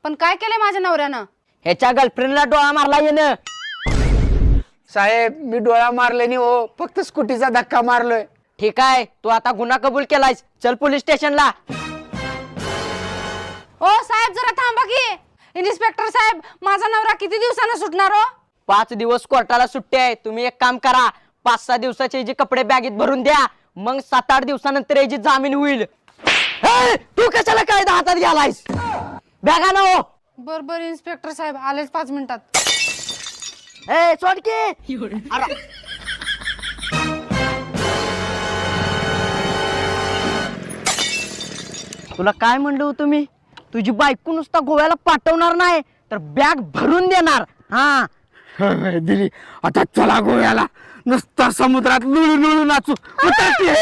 पण काय केलंय माझ्या नवऱ्यानं? ह्याच्या गर्लफ्रेंडला डोळा मारला येणं. साहेब मी डोळा मारले नाही हो, फक्त स्कूटीचा धक्का मारलोय. ठीक आहे, तू आता गुन्हा कबूल केलायस, चल पोलीस स्टेशनला. ओ साहेब जरा थांबा की. इन्स्पेक्टर साहेब, माझा नवरा किती दिवसानं सुटणार हो? 5 दिवस कोर्टाला सुट्टी आहे. तुम्ही एक काम करा, 5-6 दिवसाचे जे कपडे बॅगेत भरून द्या, मग 7-8 दिवसानंतर याची जामीन होईल. हे, तू कशाला कायदा हातात घ्यालायस? बॅगा ना हो. बर इन्स्पेक्टर साहेब, आलेच 5 मिनिटात. ए सोड की. अरे. तुला काय म्हणलं होतं मी? तुझी बायको नुसता गोव्याला पाठवणार नाही तर बॅग भरून देणार. हा दिली. आता चला गोव्याला, नुसता समुद्रात लुळू लुळू नाचू. उतर की.